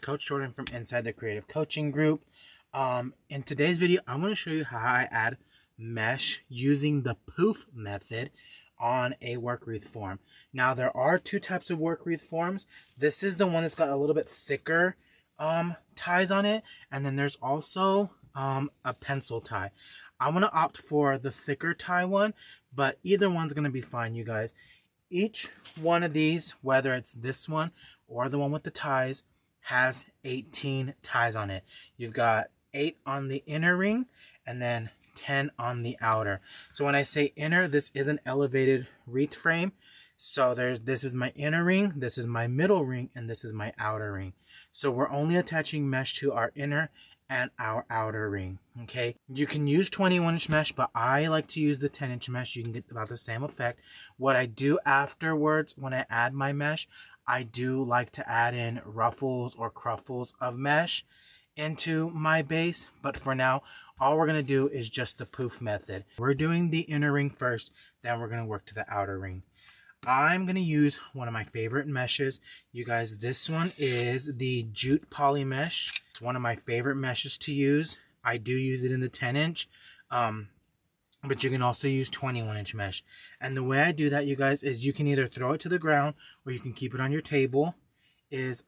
Coach Jordan from Inside the Creative Coaching Group. In today's video, I'm going to show you how I add mesh using the Poof method on a work wreath form. Now, there are two types of work wreath forms. This is the one that's got a little bit thicker ties on it, and then there's also a pencil tie. I'm going to opt for the thicker tie one, but either one's going to be fine, you guys. Each one of these, whether it's this one or the one with the ties, has 18 ties on it. You've got 8 on the inner ring and then 10 on the outer. So when I say inner, this is an elevated wreath frame. So this is my inner ring, this is my middle ring, and this is my outer ring. So we're only attaching mesh to our inner and our outer ring. Okay, you can use 21-inch mesh, but I like to use the 10-inch mesh. You can get about the same effect. What I do afterwards when I add my mesh, I do like to add in ruffles or cruffles of mesh into my base, but for now all we're going to do is just the Poof method. We're doing the inner ring first, then we're going to work to the outer ring. I'm going to use one of my favorite meshes. You guys, this one is the jute poly mesh. It's one of my favorite meshes to use. I do use it in the 10-inch, but you can also use 21-inch mesh. And the way I do that, you guys, is you can either throw it to the ground or you can keep it on your table.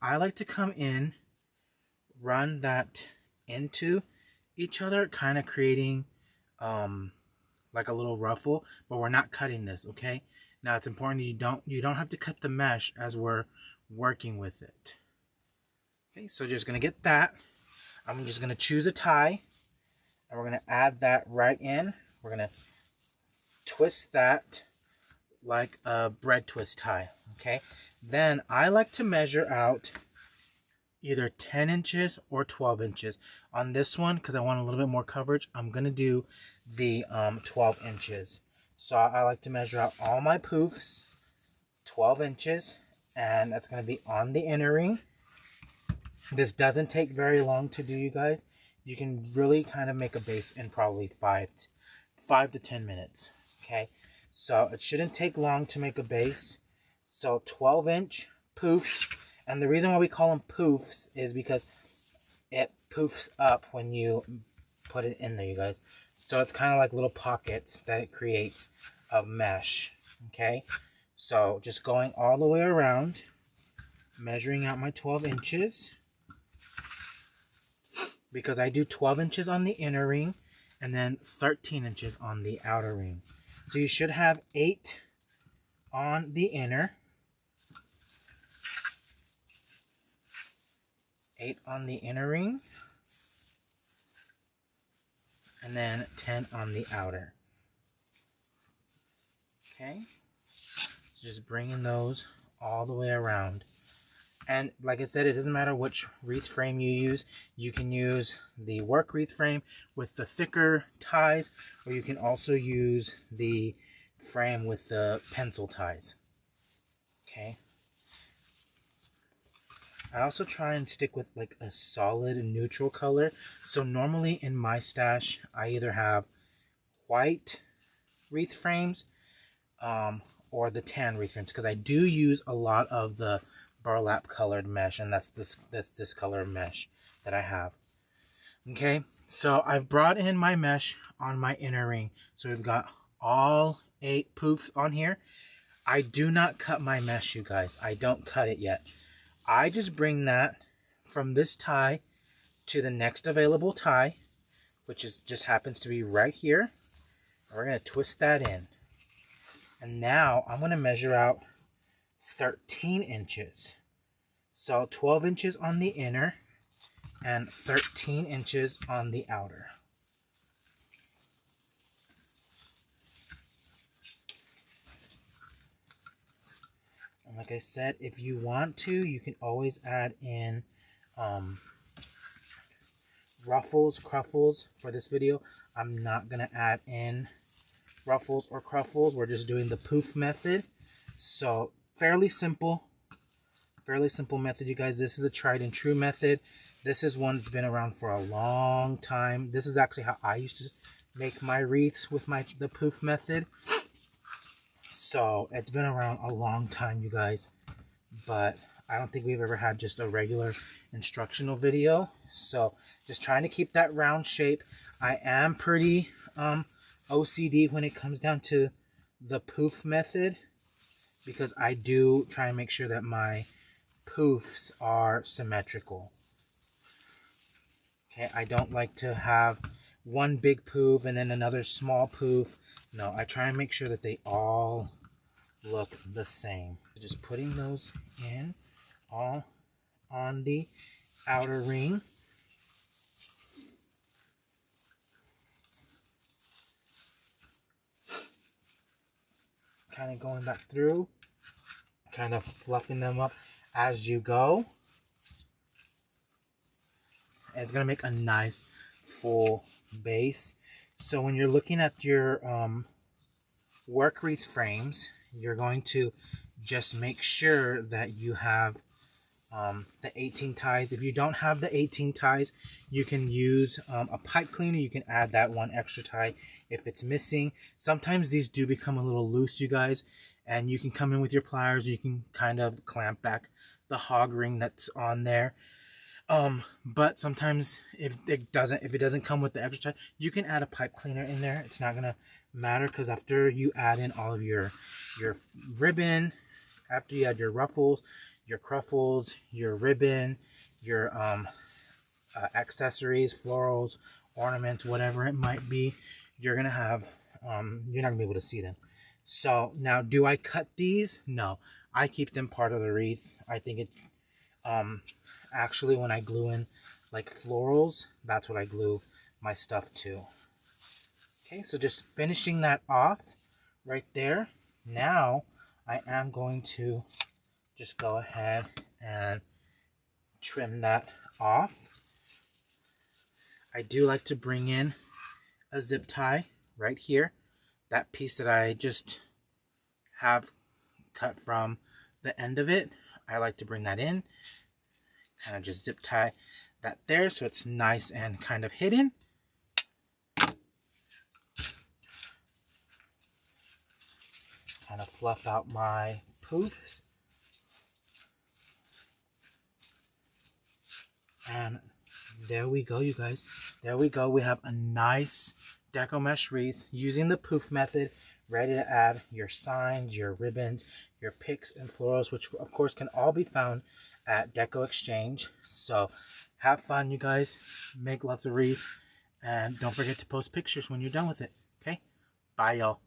I like to come in, run that into each other, kind of creating like a little ruffle, but we're not cutting this, okay? Now it's important you don't have to cut the mesh as we're working with it. Okay, so just gonna get that. I'm just gonna choose a tie and we're gonna add that right in. We're gonna twist that like a bread twist tie, okay? Then I like to measure out either 10 inches or 12 inches. On this one, because I want a little bit more coverage, I'm gonna do the 12 inches. So I like to measure out all my Poofs 12 inches, and that's going to be on the inner ring. This doesn't take very long to do, you guys. You can really kind of make a base in probably 5 to 10 minutes. Okay, so it shouldn't take long to make a base. So 12-inch Poofs, and the reason why we call them Poofs is because it poofs up when you put it in there, you guys. So it's kind of like little pockets that it creates of mesh. Okay, so just going all the way around, measuring out my 12 inches, because I do 12 inches on the inner ring and then 13 inches on the outer ring. So you should have 8 on the inner, 8 on the inner ring, and then 10 on the outer. Okay, so just bringing those all the way around. And like I said, it doesn't matter which wreath frame you use. You can use the work wreath frame with the thicker ties, or you can also use the frame with the pencil ties. Okay, I also try and stick with like a solid neutral color. So normally in my stash, I either have white wreath frames or the tan wreath frames, because I do use a lot of the burlap colored mesh, and that's this color mesh that I have. Okay, so I've brought in my mesh on my inner ring. So we've got all 8 Poofs on here. I do not cut my mesh, you guys. I don't cut it yet. I just bring that from this tie to the next available tie, which just happens to be right here. We're going to twist that in. And now I'm going to measure out 13 inches. So 12 inches on the inner and 13 inches on the outer. And like I said, if you want to, you can always add in ruffles, cruffles for this video. I'm not going to add in ruffles or cruffles. We're just doing the Poof method. So fairly simple method, you guys. This is a tried and true method. This is one that's been around for a long time. This is actually how I used to make my wreaths with the Poof method. So it's been around a long time, you guys, but I don't think we've ever had just a regular instructional video. So just trying to keep that round shape. I am pretty OCD when it comes down to the poof method, because I do try and make sure that my poofs are symmetrical. Okay, I don't like to have one big poof and then another small poof. No, I try and make sure that they all look the same. Just putting those in all on the outer ring. Kind of going back through, kind of fluffing them up as you go. And it's going to make a nice full base. So when you're looking at your work wreath frames, you're going to just make sure that you have the 18 ties. If you don't have the 18 ties, you can use a pipe cleaner. You can add that one extra tie if it's missing. Sometimes these do become a little loose, you guys, and you can come in with your pliers. You can kind of clamp back the hog ring that's on there. But sometimes if it doesn't come with the extra tie, you can add a pipe cleaner in there. It's not gonna matter, because after you add in all of your ribbon, after you add your ruffles, your cruffles, your ribbon, your accessories, florals, ornaments, whatever it might be, you're gonna have you're not gonna be able to see them. So now, do I cut these? No, I keep them part of the wreath. I think it actually, when I glue in like florals, that's what I glue my stuff to. Okay, so just finishing that off right there. Now I am going to just go ahead and trim that off. I do like to bring in a zip tie right here. That piece that I just have cut from the end of it, I like to bring that in. Kind of just zip tie that there so it's nice and kind of hidden. Kind of fluff out my poofs. And there we go, you guys. There we go. We have a nice deco mesh wreath using the poof method, ready to add your signs, your ribbons, your picks and florals, which of course can all be found at Deco Exchange. So have fun, you guys. Make lots of wreaths, and don't forget to post pictures when you're done with it. Okay, bye y'all.